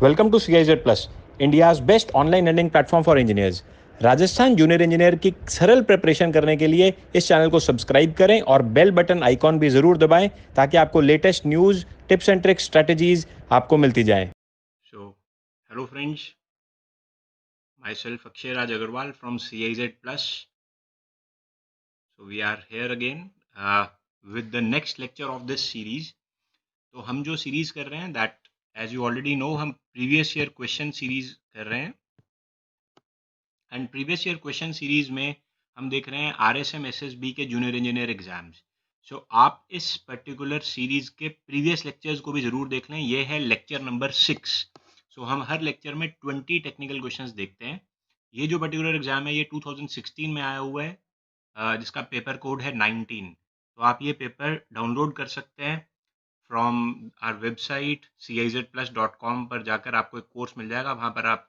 Welcome to CIZ plus, India's best online learning platform for engineers. Rajasthan junior engineer की सरल preparation करने के लिए इस चैनल को सब्सक्राइब करें और बेल बटन आइकॉन भी ज़रूर दबाएं ताकि आपको latest news, tips and tricks, strategies आपको मिलती जाएं। So, hello friends, myself Akshay Raj Agarwal from CIZ Plus. So we are here again with the next lecture of this series. तो हम जो सीरीज कर रहे हैं that as you already know हम previous year question series कर रहे हैं and previous year question series में हम देख रहे हैं RSM SSB के जूनियर इंजीनियर एग्जाम्स। सो आप इस पर्टिकुलर सीरीज के प्रीवियस लेक्चर्स को भी ज़रूर देख लें। ये है लेक्चर नंबर 6। सो हम हर लेक्चर में 20 टेक्निकल क्वेश्चंस देखते हैं। ये जो पर्टिकुलर एग्जाम है ये 2016 में आया हुआ है, जिसका पेपर कोड है 19। तो आप ये पेपर डाउनलोड कर सकते हैं फ्रॉम आर वेबसाइट CIZplus.com पर जाकर आपको एक कोर्स मिल जाएगा, वहाँ पर आप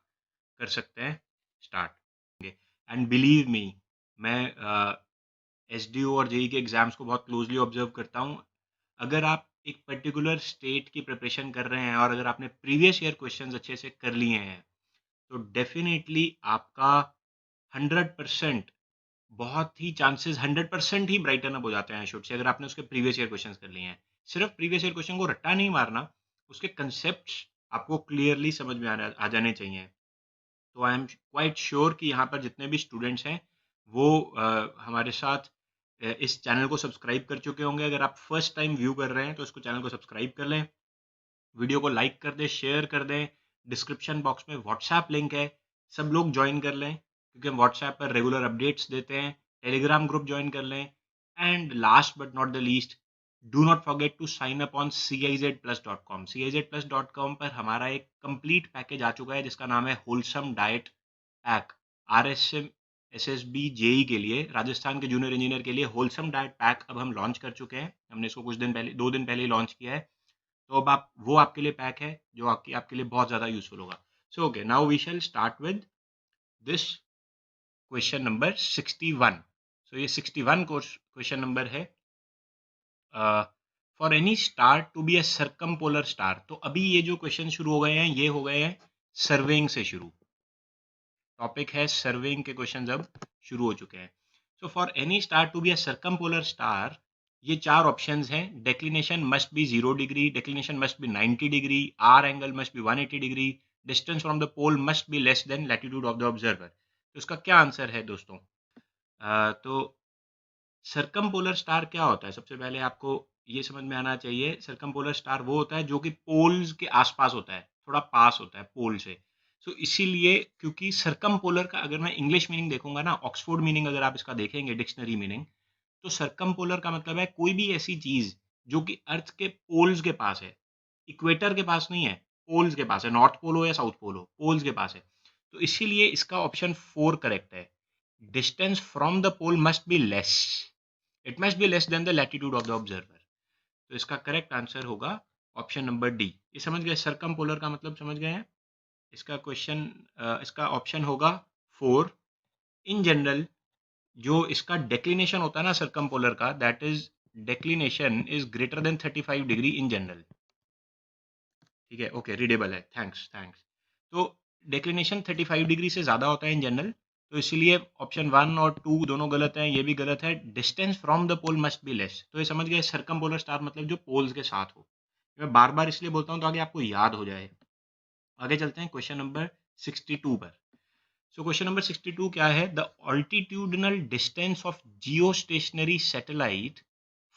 कर सकते हैं स्टार्ट। एंड बिलीव मी, मैं SDO और JEE के एग्जाम्स को बहुत क्लोजली ऑब्जर्व करता हूँ। अगर आप एक पर्टिकुलर स्टेट की प्रिपरेशन कर रहे हैं और अगर आपने प्रीवियस ईयर क्वेश्चंस अच्छे से कर लिए हैं तो डेफिनेटली आपका 100% बहुत ही चांसेस 100% ही ब्राइटन अप हो जाते हैं शुड से, अगर आपने उसके प्रीवियस ईयर क्वेश्चंस कर लिए हैं। सिर्फ प्रीवियस ईयर क्वेश्चन को रट्टा नहीं मारना, उसके कंसेप्ट आपको क्लियरली समझ में आ जाने चाहिए। तो आई एम क्वाइट श्योर कि यहाँ पर जितने भी स्टूडेंट्स हैं वो हमारे साथ इस चैनल को सब्सक्राइब कर चुके होंगे। अगर आप फर्स्ट टाइम व्यू कर रहे हैं तो इसको चैनल को सब्सक्राइब कर लें, वीडियो को लाइक कर दें, शेयर कर दें। डिस्क्रिप्शन बॉक्स में व्हाट्सएप लिंक है, सब लोग ज्वाइन कर लें क्योंकि हम व्हाट्सएप पर रेगुलर अपडेट्स देते हैं। टेलीग्राम ग्रुप ज्वाइन कर लें and last but not the least, do not forget to sign up on CIZplus.com। CIZplus.com पर हमारा एक कंप्लीट पैकेज आ चुका है जिसका नाम है wholesome diet pack. RSM SSB JEE के लिए, राजस्थान के जूनियर इंजीनियर के लिए होलसम डाइट पैक अब हम लॉन्च कर चुके हैं। हमने इसको कुछ दिन पहले, 2 दिन पहले लॉन्च किया है। तो अब आप वो आपके लिए पैक है जो आपके लिए बहुत ज़्यादा यूजफुल होगा। So okay, now we shall start with this question number 61। So ये 61 क्वेश्चन नंबर है। For any star to be a circumpolar star. तो अभी ये जो क्वेश्चन शुरू हो गए हैं ये हो गए हैं सर्वेइंग से शुरू। टॉपिक है सर्वेइंग के क्वेश्चंस अब शुरू हो चुके हैं। So for any star to be a circumpolar star, ये 4 ऑप्शंस हैं। Declination must be 0 degree, declination must be 90 degree, hour angle must be 180 degree, distance from the pole must be less than latitude of the observer. तो इसका क्या answer है दोस्तों? तो सर्कमपोलर star क्या होता है? सबसे पहले आपको ये समझ में आना चाहिए, सर्कमपोलर स्टार वो होता है जो कि पोल्स के आसपास होता है, थोड़ा पास होता है पोल से। सो इसीलिए, क्योंकि सर्कमपोलर का अगर मैं इंग्लिश मीनिंग देखूंगा ना, ऑक्सफोर्ड मीनिंग अगर आप इसका देखेंगे डिक्शनरी मीनिंग, तो सर्कमपोलर का मतलब है कोई भी ऐसी चीज जो कि अर्थ के पोल्स के पास है, इक्वेटर के पास नहीं है, पोल्स के पास है। नॉर्थ पोल हो या साउथ पोल हो, पोल्स के पास है। तो इसीलिए इसका ऑप्शन 4 करेक्ट है। Distance from the pole must be less, it must be less than the latitude of the observer. तो इसका करेक्ट आंसर होगा ऑप्शन नंबर डी। ये समझ गए सर्कमपोलर का मतलब, समझ गए हैं? इसका क्वेश्चन, इसका ऑप्शन होगा 4। इन जनरल जो इसका डेक्लिनेशन होता है ना सर्कमपोलर का, that is declination is greater than 35 degree in general. ठीक है, ओके, रीडेबल है, थैंक्स थैंक्स। तो डेक्लिनेशन 35 डिग्री से ज़्यादा होता है इन जनरल, तो इसीलिए ऑप्शन 1 और 2 दोनों गलत हैं, ये भी गलत है। Distance from the pole must be less, तो ये समझ गए सर्कमपोलर स्टार मतलब जो पोल्स के साथ हो। मैं बार बार इसलिए बोलता हूँ तो आगे आपको याद हो जाए। आगे चलते हैं क्वेश्चन नंबर 62 पर। सो क्वेश्चन नंबर 62 क्या है? The altitudinal distance of geostationary satellite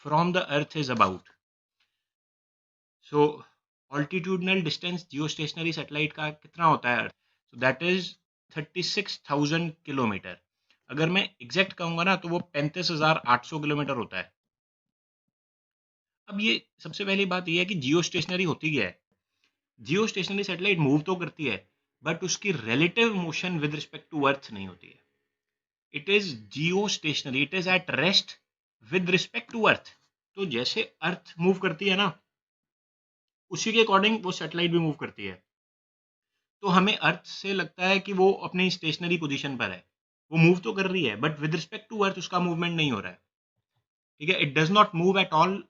from the earth is about. So altitudinal distance geostationary satellite का कितना होता है? So that is 36,000 kilometre. अगर मैं एग्जैक्ट कहूंगा ना तो वो 35,800 किलोमीटर होता है। अब ये सबसे पहली बात ये है कि जियो स्टेशनरी होती क्या है? जियो स्टेशनरी सैटेलाइट मूव तो करती है बट उसकी relative motion with respect to earth नहीं होती है। It is geostationary, it is at rest with respect to earth. तो जैसे अर्थ मूव करती है ना, उसी के अकॉर्डिंग वो सैटेलाइट भी मूव करती है। तो हमें अर्थ से लगता है कि वो अपनी स्टेशनरी पोजीशन पर है, वो मूव तो कर रही है but with respect to earth उसका मूवमेंट नहीं हो रहा है। ठीक है, it does not move at all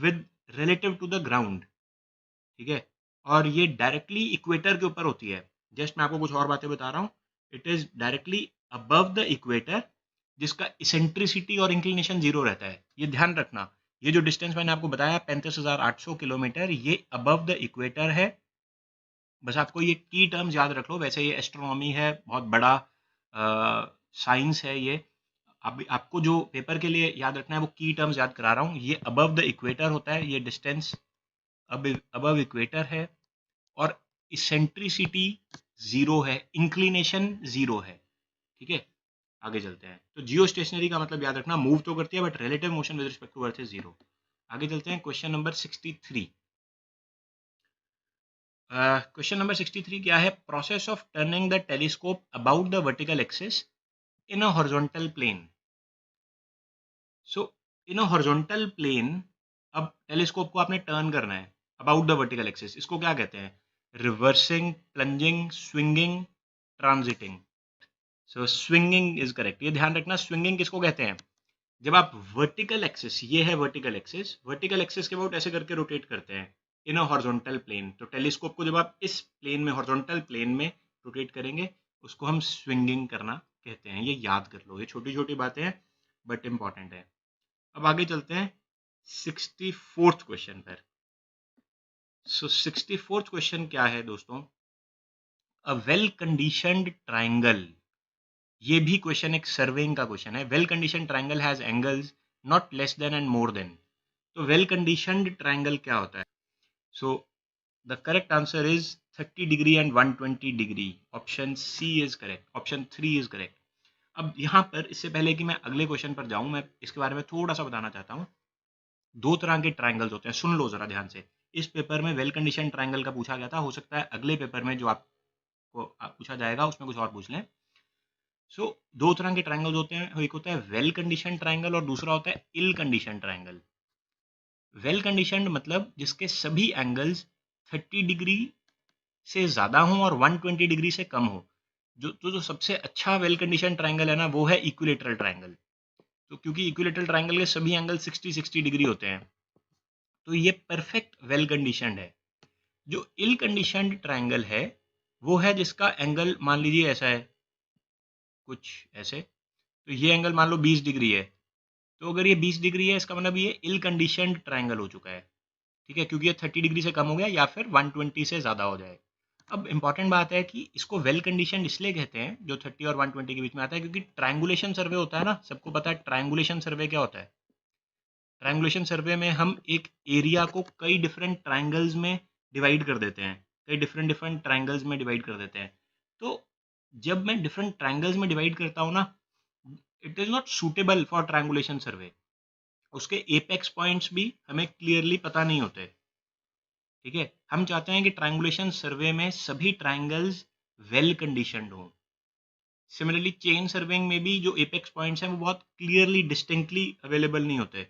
with relative to the ground. ठीक है, और ये डायरेक्टली इक्वेटर के ऊपर होती है। जस्ट मैं आपको कुछ और बातें बता रहा हूँ। It is directly above the equator, जिसका इसेंट्रिसिटी और इंक्लिनेशन जीरो रहता है। ये ध्यान रखना, ये जो डिस्टेंस मैंने आपको बताया 35,800 किलोमीटर, ये अबव द इक्वेटर है। बस आपको ये की टर्म्स याद रख लो। वैसे ये एस्ट्रोनॉमी है, बहुत बड़ा साइंस है ये। आपको जो पेपर के लिए याद रखना है वो की टर्म्स याद करा रहा हूँ। ये अबव द इक्वेटर होता है, ये डिस्टेंस अबव इक्वेटर है, और इसेंट्रिसिटी जीरो है, इंक्लिनेशन जीरो है। ठीक है, आगे चलते हैं। तो जियो स्टेशनरी का मतलब याद रखना, मूव तो करती है but relative motion with respect to earth is zero. आगे चलते हैं, क्वेश्चन नंबर 63। क्वेश्चन नंबर 63 क्या है? Process of turning the telescope about the vertical axis in a horizontal plane. So in a horizontal plane, अब telescope को आपने turn करना है अबाउट द वर्टिकल एक्सिस। इसको क्या कहते हैं? Reversing, plunging, swinging, transiting. So swinging is correct. ये ध्यान रखना, स्विंगिंग किसको कहते हैं? जब आप वर्टिकल एक्सिस, ये है वर्टिकल एक्सिस, वर्टिकल एक्सिस के अबाउट ऐसे करके रोटेट करते हैं इन अ हॉरिजॉन्टल प्लेन। तो टेलीस्कोप को जब आप इस प्लेन में, हॉरिजॉन्टल प्लेन में रोटेट करेंगे, उसको हम स्विंगिंग करना कहते हैं। ये याद कर लो, ये छोटी छोटी बातें हैं बट इंपॉर्टेंट है। अब आगे चलते हैं 64th क्वेश्चन पर। सो 64th क्वेश्चन क्या है दोस्तों? A well conditioned triangle. ये भी क्वेश्चन एक सर्वेइंग का क्वेश्चन है। Well condition triangle has angles not less than and more than. तो वेल कंडीशनड ट्राइंगल क्या होता है? So the correct answer is 30 degree and 120 degree. Option C is correct, option 3 is correct. अब यहाँ पर, इससे पहले कि मैं अगले क्वेश्चन पर जाऊं, मैं इसके बारे में थोड़ा सा बताना चाहता हूँ। दो तरह के ट्राइंगल्स होते हैं, सुन लो जरा ध्यान से। इस पेपर में वेल कंडीशन ट्राइंगल का पूछा गया था, हो सकता है अगले पेपर में जो आपको पूछा जाएगा उसमें कुछ और पूछ लें। सो दो तरह के ट्राइंगल्स होते हैं, एक होता है वेल कंडीशन ट्राइंगल और दूसरा होता है इल कंडीशन ट्राइंगल। वेल कंडीशनड मतलब जिसके सभी एंगल्स 30 डिग्री से ज़्यादा हों और 120 डिग्री से कम हो। जो सबसे अच्छा वेल कंडीशन ट्राइंगल है ना, वो है इक्विलेटरल ट्राइंगल। तो क्योंकि इक्विलेटरल ट्राइंगल के सभी एंगल 60-60 डिग्री होते हैं, तो ये परफेक्ट वेल कंडीशनड है। जो इल कंडीशनड ट्राइंगल है, वो है जिसका एंगल मान लीजिए ऐसा है, कुछ ऐसे। तो ये एंगल मान लो 20 डिग्री है। तो अगर ये 20 डिग्री है, इसका मतलब ये इल कंडीशनड ट्राइंगल हो चुका है। ठीक है, क्योंकि ये 30 डिग्री से कम हो गया या फिर 120 से ज़्यादा हो जाए। अब इंपॉर्टेंट बात है कि इसको वेल कंडीशन इसलिए कहते हैं, जो 30 और 120 के बीच में आता है, क्योंकि ट्रायंगुलेशन सर्वे होता है ना, सबको पता है ट्रायंगुलेशन सर्वे क्या होता है। ट्रायंगुलेशन सर्वे में हम एक एरिया को कई डिफरेंट ट्रायंगल्स में डिवाइड कर देते हैं, कई डिफरेंट डिफरेंट ट्रायंगल्स में डिवाइड कर देते हैं। तो जब मैं डिफरेंट ट्रायंगल्स में डिवाइड करता हूँ ना, it is not suitable for triangulation survey. उसके एपेक्स पॉइंट्स भी हमें क्लियरली पता नहीं होते। ठीक है, हम चाहते हैं कि ट्रायंगुलेशन सर्वे में सभी ट्रायंगल्स वेल कंडीशनड हों। सिमिलरली चेन सर्वेइंग में भी जो एपेक्स पॉइंट्स हैं वो बहुत क्लियरली डिस्टिंक्टली अवेलेबल नहीं होते,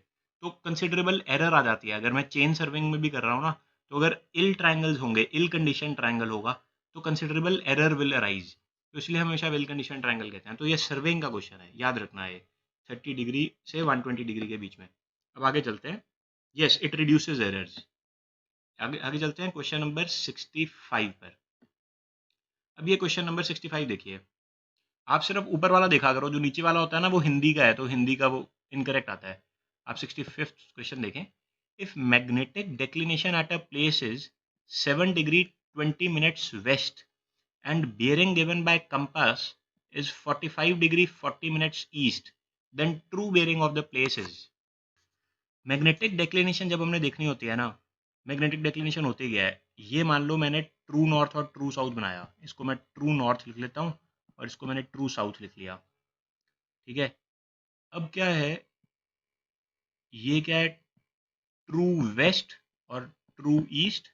तो कंसिडरेबल एरर आ जाती है। अगर मैं चेन सर्वेइंग में भी कर रहा हूँ ना, तो अगर इल ट्रायंगल्स होंगे, इल कंडीशन ट्रायंगल होगा, तो कंसिडरेबल एरर विल अराइज। तो इसलिए हमेशा वेल कंडीशन ट्रायंगल कहते हैं। तो ये सर्वेइंग का क्वेश्चन है, याद रखना है, 30 डिग्री से 120 डिग्री के बीच में। अब आगे चलते हैं। Yes, it reduces errors. आगे आगे चलते हैं क्वेश्चन नंबर 65 पर। अब ये क्वेश्चन नंबर 65 देखिए। आप सिर्फ ऊपर वाला देखा करो, जो नीचे वाला होता है ना वो हिंदी का है, तो हिंदी का वो इनकरेक्ट आता है। आप 65th क्वेश्चन देखें। If magnetic declination at a place is 7 degree 20 minutes west and bearing given by compass is 45 degree 40 minutes east, then true bearing of the place is। Magnetic declination जब हमने देखनी होती है ना, मैग्नेटिक डेक्लिनेशन होती क्या है? ये मान लो मैंने ट्रू नॉर्थ और ट्रू साउथ बनाया, इसको मैं ट्रू नॉर्थ लिख लेता हूँ और इसको मैंने ट्रू साउथ लिख लिया। ठीक है, अब क्या है, ये क्या है, ट्रू वेस्ट और ट्रू ईस्ट।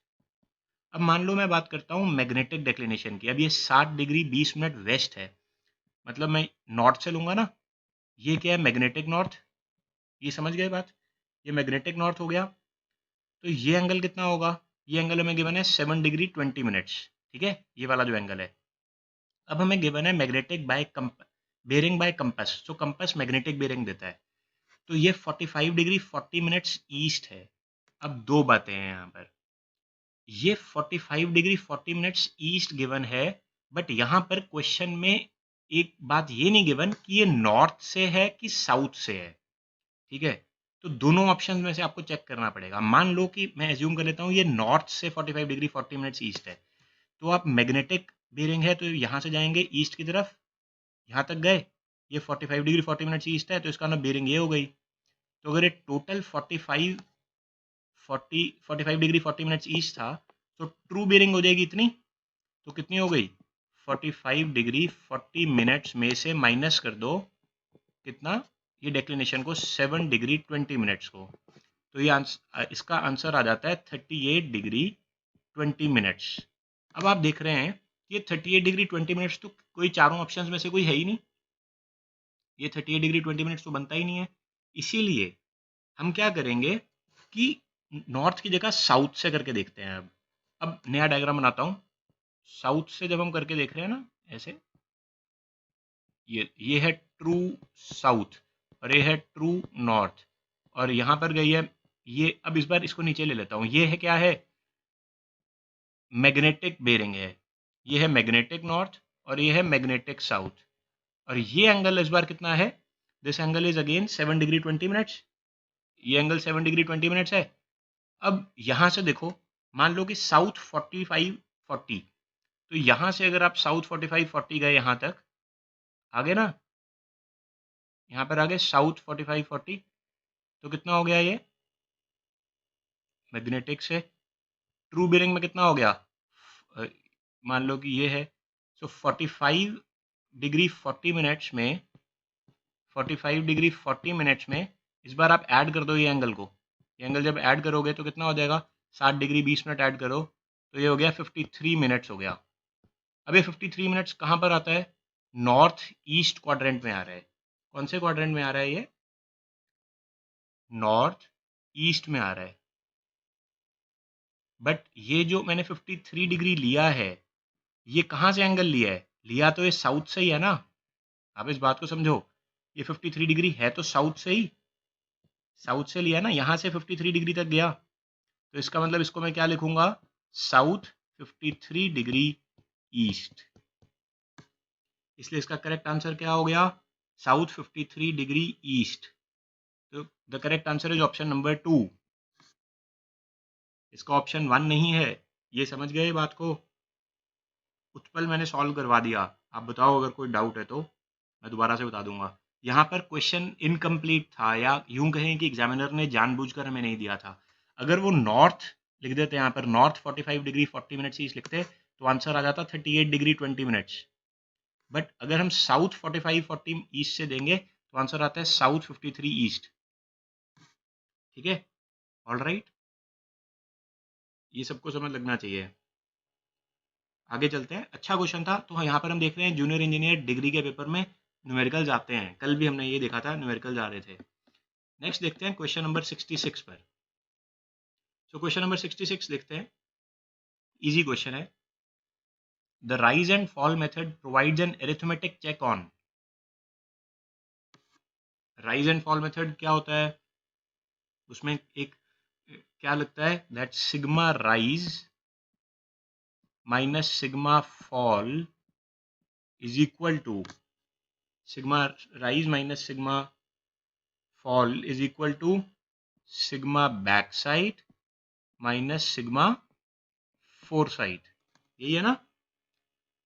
अब मान लो मैं बात करता हूँ मैग्नेटिक डेक्लिनेशन की। अब ये 7 डिग्री 20 मिनट वेस्ट है, मतलब मैं नॉर्थ से लूँगा ना, ये क्या है, मैग्नेटिक नॉर्थ। ये समझ गए बात, ये मैग्नेटिक नॉर्थ हो गया। तो ये एंगल कितना होगा? ये एंगल हमें गिवन है 7 डिग्री 20 मिनट्स। ठीक है, ये वाला जो एंगल है। अब हमें गिवन है magnetic by bearing by compass, तो कंपास मैग्नेटिक बेरिंग देता है। तो ये 45 डिग्री 40 मिनट्स ईस्ट है। अब दो बातें हैं यहाँ पर। ये 45 डिग्री 40 मिनट्स ईस्ट गिवन है, बट यहाँ पर क्वेश्चन में एक बात ये नहीं गिवन कि ये नॉर्थ से है कि साउथ से है, ठीक है। तो दोनों ऑप्शन में से आपको चेक करना पड़ेगा। मान लो कि मैं एज्यूम कर लेता हूँ ये नॉर्थ से 45 डिग्री 40 मिनट्स ईस्ट है, तो आप मैग्नेटिक बेरिंग है तो यहाँ से जाएंगे ईस्ट की तरफ, यहाँ तक गए, ये 45 डिग्री 40 मिनट्स ईस्ट है तो इसका ना बेरिंग ये हो गई। तो अगर ये टोटल 45 डिग्री 40 मिनट्स ईस्ट था तो ट्रू बेरिंग हो जाएगी इतनी, तो कितनी हो गई 45 डिग्री 40 मिनट्स में से माइनस कर दो कितना, ये डेक्लिनेशन को 7 डिग्री 20 मिनट्स को, तो ये इसका आंसर आ जाता है 38 डिग्री 20 मिनट्स। अब आप देख रहे हैं ये 38 डिग्री 20 मिनट्स तो कोई चारों ऑप्शंस में से कोई है ही नहीं, ये 38 डिग्री 20 मिनट्स तो बनता ही नहीं है। इसीलिए हम क्या करेंगे कि नॉर्थ की जगह साउथ से करके देखते हैं। अब नया डायग्राम बनाता हूँ। साउथ से जब हम करके देख रहे हैं ना ऐसे, ये है ट्रू साउथ और ये है ट्रू नॉर्थ, और यहाँ पर गई है ये। अब इस बार इसको नीचे ले लेता हूँ, ये है क्या है, मैग्नेटिक बेरिंग है, ये है मैग्नेटिक नॉर्थ और ये है मैग्नेटिक साउथ, और ये एंगल इस बार कितना है, this angle is again 7 degree 20 minutes, ये एंगल 7 डिग्री 20 मिनट्स है। अब यहाँ से देखो, मान लो कि साउथ 45 40, तो यहाँ से अगर आप साउथ 45 40 गए यहाँ तक, आगे ना, यहाँ पर आगे साउथ 45 40, तो कितना हो गया ये मैग्नेटिक से, ट्रू बेरिंग में कितना हो गया, मान लो कि ये है, सो 45 डिग्री 40 मिनट्स में 45 डिग्री 40 मिनट्स में इस बार आप ऐड कर दो ये एंगल को, ये एंगल जब ऐड करोगे तो कितना हो जाएगा, 60 डिग्री 20 मिनट ऐड करो तो ये हो गया 53 मिनट्स हो गया। अब ये 53 मिनट्स कहाँ पर आता है, नॉर्थ ईस्ट क्वाड्रेंट में आ रहा है। कौन से क्वाड्रेंट में आ रहा है ये, नॉर्थ ईस्ट में आ रहा है। बट ये जो मैंने 53 डिग्री लिया है, ये कहाँ से एंगल लिया है, लिया तो ये साउथ से ही है ना, आप इस बात को समझो, ये 53 डिग्री है तो साउथ से ही, साउथ से लिया ना, यहाँ से 53 डिग्री तक गया, तो इसका मतलब इसको मैं क्या लिखूंगा, साउथ 53 डिग्री ईस्ट, इसलिए इसका करेक्ट आंसर क्या हो गया, साउथ 53 डिग्री ईस्ट। तो the correct answer is option number 2, इसका ऑप्शन 1 नहीं है। ये समझ गए बात को, उत्पल मैंने सॉल्व करवा दिया, आप बताओ अगर कोई डाउट है तो मैं दोबारा से बता दूंगा। यहाँ पर क्वेश्चन इनकम्प्लीट था, या यूं कहें कि एग्जामिनर ने जानबूझकर हमें नहीं दिया था। अगर वो नॉर्थ लिख देते, यहाँ पर नॉर्थ 45 डिग्री 40 मिनट्स ईस्ट लिखते तो आंसर आ जाता 38 डिग्री 20 मिनट्स। बट अगर हम साउथ 45 40 ईस्ट से देंगे तो आंसर आता है साउथ 53 ईस्ट। ठीक है, ऑल राइट, ये सबको समझ लगना चाहिए। आगे चलते हैं, अच्छा क्वेश्चन था। तो यहाँ पर हम देख रहे हैं जूनियर इंजीनियर डिग्री के पेपर में न्यूमेरिकल्स आते हैं, कल भी हमने ये देखा था न्यूमेरिकल्स आ रहे थे। नेक्स्ट देखते हैं क्वेश्चन नंबर 66 पर। सो क्वेश्चन नंबर 66 देखते हैं, इजी क्वेश्चन है। The rise and fall method provides an arithmetic check on. Rise and fall method क्या होता है, उसमें एक क्या लगता है, that sigma rise minus sigma fall is equal to, sigma rise minus sigma fall is equal to sigma back side minus sigma fore side, यही है ना,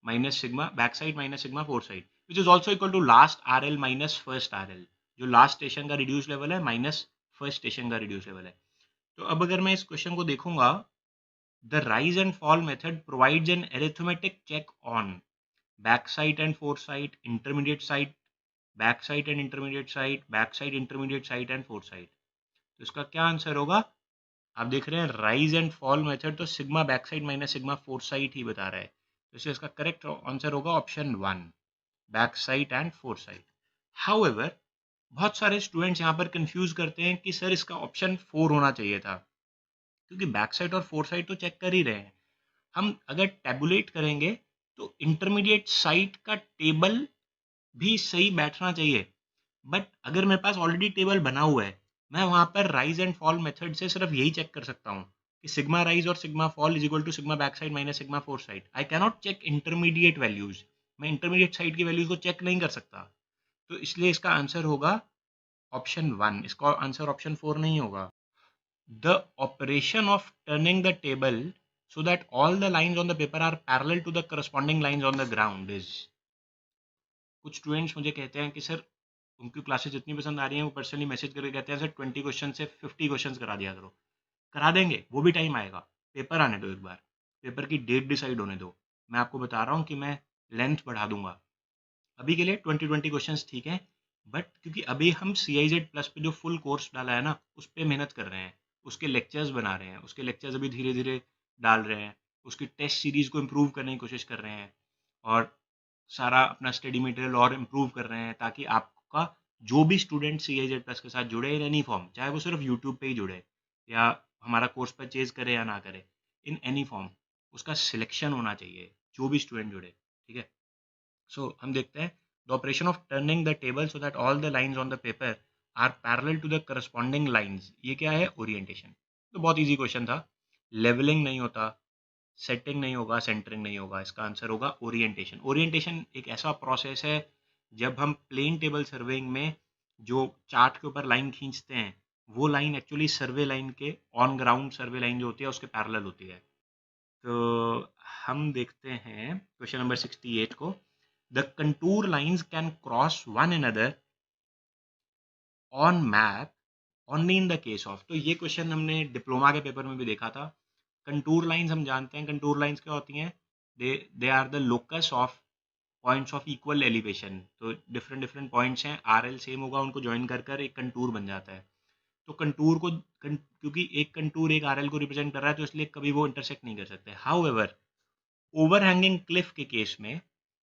minus sigma back side minus sigma fore side, which is also equal to last are L minus first R L, जो last station का reduce level है minus first station का reduce level है। तो अब अगर मैं इस क्वेश्चन को देखूंगा, the rise and fall method provides an arithmetic check on back side and fore side, intermediate side, back side and intermediate side, back side intermediate side and fore side. तो इसका क्या आंसर होगा, आप देख रहे हैं राइज एंड फॉल मेथड तो sigma back side minus sigma fore side ही बता रहा है, तो इसलिए इसका करेक्ट आंसर होगा option 1, back side and fore side. However बहुत सारे स्टूडेंट्स यहाँ पर कंफ्यूज करते हैं कि सर इसका ऑप्शन 4 होना चाहिए था, क्योंकि बैक साइड और फोर साइड तो चेक कर ही रहे हैं हम। अगर टेबुलेट करेंगे तो इंटरमीडिएट साइड का टेबल भी सही बैठना चाहिए, बट अगर मेरे पास ऑलरेडी टेबल बना हुआ है, मैं वहां पर राइज एंड फॉल मेथड से सिर्फ यही चेक कर सकता हूँ कि सिग्मा राइज और sigma fall is equal to sigma back side minus sigma fore side. I cannot check intermediate values, मैं इंटरमीडिएट साइड की वैल्यूज को चेक नहीं कर सकता, तो इसलिए इसका आंसर होगा ऑप्शन 1, इसका आंसर ऑप्शन 4 नहीं होगा। The operation of turning the table so that all the lines on the paper are parallel to the corresponding lines on the ground is। कुछ स्टूडेंट्स मुझे कहते हैं कि सर उनकी क्लासेस इतनी पसंद आ रही हैं, वो पर्सनली मैसेज करके कहते हैं सर 20 क्वेश्चन से 50 क्वेश्चन करा दिया करो। करा देंगे, वो भी टाइम आएगा, पेपर आने दो, एक बार पेपर की डेट डिसाइड होने दो। मैं आपको बता रहा हूँ कि मैं लेंथ बढ़ा दूंगा। अभी के लिए 20 क्वेश्चन ठीक है, बट क्योंकि अभी हम CIZ प्लस पे जो फुल कोर्स डाला है ना, उस पर मेहनत कर रहे हैं, उसके लेक्चर्स बना रहे हैं, उसके लेक्चर्स अभी धीरे धीरे डाल रहे हैं, उसकी टेस्ट सीरीज को इम्प्रूव करने की कोशिश कर रहे हैं, और सारा अपना स्टडी मटेरियल और इम्प्रूव कर रहे हैं, ताकि आपका जो भी स्टूडेंट CIZ प्लस के साथ जुड़े इन एनी फॉर्म, चाहे वो सिर्फ यूट्यूब पे ही जुड़े या हमारा कोर्स परचेज करे या ना करे, इन एनी फॉर्म उसका सिलेक्शन होना चाहिए, जो भी स्टूडेंट जुड़े, ठीक है। सो हम देखते हैं the operation of turning the table so that all the lines on the paper are parallel to the corresponding lines, ये क्या है, ओरिएंटेशन। तो बहुत इजी क्वेश्चन था, लेवलिंग नहीं होता, सेटिंग नहीं होगा, सेंटरिंग नहीं होगा, इसका आंसर होगा ओरिएंटेशन। ओरिएंटेशन एक ऐसा प्रोसेस है जब हम प्लेन टेबल सर्वेइंग में जो चार्ट के ऊपर लाइन खींचते हैं, वो लाइन एक्चुअली सर्वे लाइन के ऑन ग्राउंड सर्वे लाइन जो होती है उसके पैरेलल होती है। तो हम देखते हैं क्वेश्चन नंबर 68 को। The contour lines can cross one another on map only in the case of, तो ये क्वेश्चन हमने डिप्लोमा के पेपर में भी देखा था। कंटूर लाइंस हम जानते हैं, कंटूर लाइंस क्या होती हैं, they are the locus of points of equal elevation. तो डिफरेंट डिफरेंट पॉइंट्स हैं, RL सेम होगा, उनको ज्वाइन कर कर एक कंटूर बन जाता है। तो कंटूर को क्योंकि एक कंटूर एक RL को रिप्रेजेंट कर रहा है, तो इसलिए कभी वो इंटरसेक्ट नहीं कर सकते। हाउएवर ओवरहैंगिंग क्लिफ के केस में,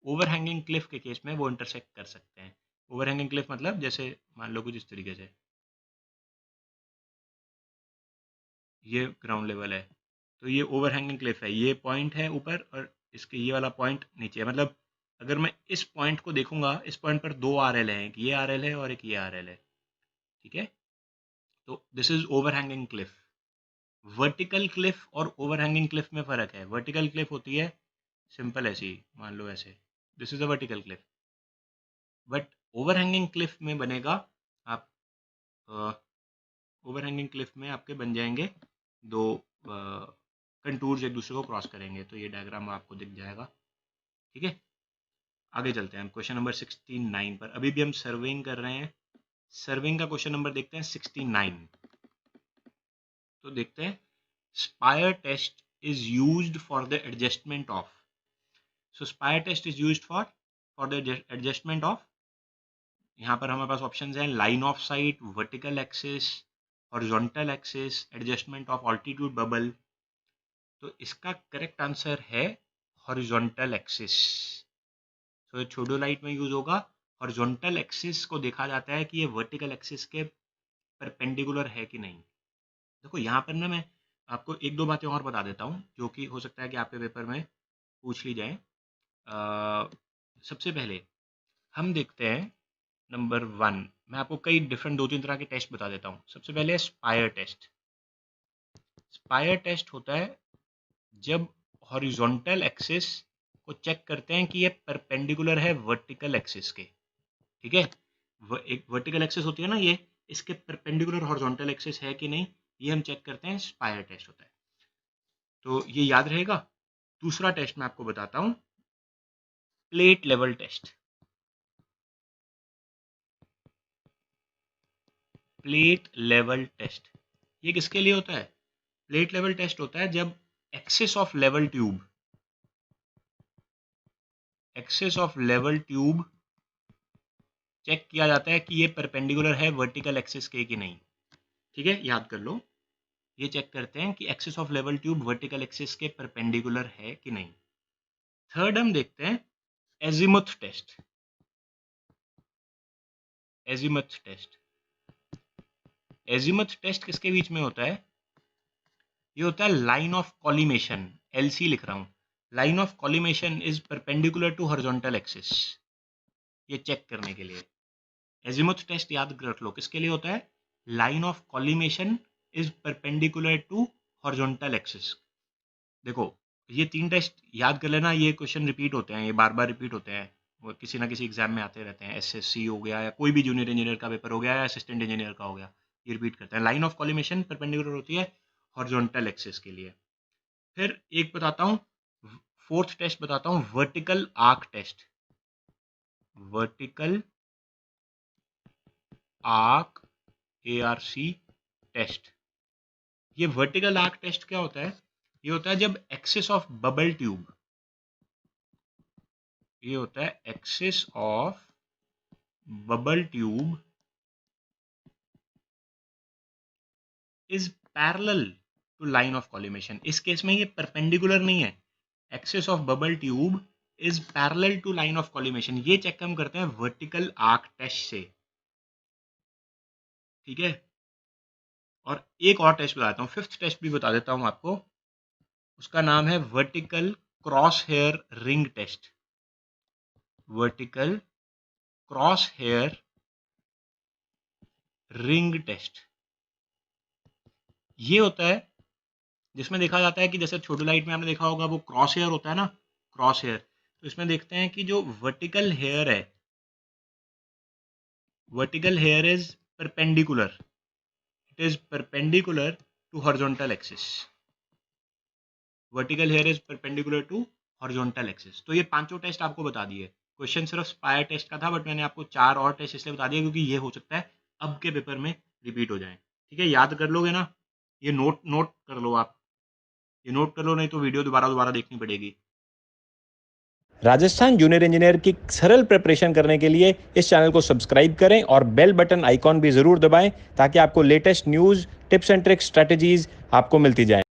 ओवरहैंगिंग क्लिफ के केस में वो इंटरसेक्ट कर सकते हैं। ओवरहैंगिंग क्लिफ मतलब जैसे मान लो कुछ इस तरीके से, ये ग्राउंड लेवल है, तो ये ओवरहैंगिंग क्लिफ है, ये पॉइंट है ऊपर और इसके ये वाला पॉइंट नीचे है। मतलब अगर मैं इस पॉइंट को देखूंगा, इस पॉइंट पर दो RL हैं, एक ये RL है और एक ये RL है, ठीक है। तो this is overhanging Cliff. Vertical Cliff और ओवरहैंगिंग क्लिफ में फ़र्क है। वर्टिकल क्लिफ होती है सिंपल ऐसी, मान लो ऐसे, this is a vertical Cliff. But overhanging Cliff में बनेगा, आप ओवरहैंगिंग क्लिफ में आपके बन जाएंगे दो कंटूर्स एक दूसरे को क्रॉस करेंगे, तो ये डायग्राम आपको दिख जाएगा, ठीक है। आगे चलते हैं क्वेश्चन नंबर 69 पर। अभी भी हम सर्वेइंग कर रहे हैं, सर्वेइंग का क्वेश्चन नंबर देखते हैं 69। तो देखते हैं, spire test is used for the adjustment of, so spire test is used for the adjustment of, यहाँ पर हमारे पास ऑप्शन हैं, line of sight, vertical axis, horizontal axis, adjustment of altitude bubble. तो इसका करेक्ट आंसर है horizontal axis. तो theodolite में यूज होगा। हॉरिजॉन्टल एक्सिस को देखा जाता है कि ये वर्टिकल एक्सिस के परपेंडिकुलर है कि नहीं। देखो यहाँ पर ना मैं आपको एक दो बातें और बता देता हूँ जो कि हो सकता है कि आपके पेपर में पूछ ली जाए। सबसे पहले हम देखते हैं नंबर 1, मैं आपको कई डिफरेंट 2-3 तरह के टेस्ट बता देता हूँ। सबसे पहले स्पायर टेस्ट। स्पायर टेस्ट होता है जब हॉरिजॉन्टल एक्सिस को चेक करते हैं कि ये परपेंडिकुलर है वर्टिकल एक्सिस के, ठीक है। एक वर्टिकल एक्सिस होती है ना, ये इसके परपेंडिकुलर हॉरिजॉन्टल एक्सिस है कि नहीं, ये हम चेक करते हैं, स्पायर टेस्ट होता है। तो ये याद रहेगा। दूसरा टेस्ट मैं आपको बताता हूँ, plate level test. Plate level test ये किसके लिए होता है? प्लेट लेवल टेस्ट होता है जब axis of level tube, axis of level tube check किया जाता है कि ये परपेंडिकुलर है वर्टिकल एक्सिस के कि नहीं, ठीक है, याद कर लो। ये चेक करते हैं कि axis of level tube vertical axis के परपेंडिकुलर है कि नहीं। थर्ड हम देखते हैं azimuth test. Azimuth test, azimuth test किसके बीच में होता है? ये होता है लाइन ऑफ कॉलिमेशन, LC लिख रहा हूं, line of collimation is perpendicular to horizontal axis, ये चेक करने के लिए। एजीमुथ टेस्ट याद रख लो किसके लिए होता है? Line of collimation is perpendicular to horizontal axis. देखो ये 3 टेस्ट याद कर लेना, ये क्वेश्चन रिपीट होते हैं, ये बार-बार रिपीट होते हैं, वो किसी ना किसी एग्जाम में आते रहते हैं। एसएससी हो गया या कोई भी जूनियर इंजीनियर का पेपर हो गया या असिस्टेंट इंजीनियर का हो गया, ये रिपीट करते हैं। लाइन ऑफ कॉलिमेशन परपेंडिकुलर होती है हॉरिजॉन्टल एक्सिस के लिए। फिर एक बताता हूँ, फोर्थ टेस्ट बताता हूँ, vertical arc test. Vertical arc ARC test. ये वर्टिकल आर्क टेस्ट क्या होता है? ये होता है जब एक्सिस ऑफ बबल ट्यूब, ये होता है axis of bubble tube is parallel to line of collimation. इस केस में ये परपेंडिकुलर नहीं है, axis of bubble tube is parallel to line of collimation. ये चेक हम करते हैं वर्टिकल आर्क टेस्ट से, ठीक है। और एक और टेस्ट बता देता हूँ, फिफ्थ टेस्ट भी बता देता हूँ आपको, उसका नाम है vertical cross hair ring test. Vertical cross hair ring test ये होता है जिसमें देखा जाता है कि जैसे छोटी लाइट में आपने देखा होगा वो क्रॉस हेयर होता है ना, क्रॉस हेयर। तो इसमें देखते हैं कि जो वर्टिकल हेयर है, vertical hair is perpendicular, it is perpendicular to horizontal axis. Vertical hair is perpendicular to horizontal axis. तो ये पांचों टेस्ट आपको बता दिए। क्वेश्चन सिर्फ स्पायर टेस्ट का था, बट मैंने आपको 4 और टेस्ट इसलिए बता दिया क्योंकि ये हो सकता है अब के पेपर में रिपीट हो जाए, ठीक है। याद कर लोगे ना, ये नोट कर लो आप, ये नोट कर लो, नहीं तो वीडियो दोबारा देखनी पड़ेगी। राजस्थान जूनियर इंजीनियर की सरल प्रिपरेशन करने के लिए इस चैनल को सब्सक्राइब करें और बेल बटन आइकॉन भी ज़रूर दबाएं ताकि आपको latest news, tips and tricks, strategies आपको मिलती जाए।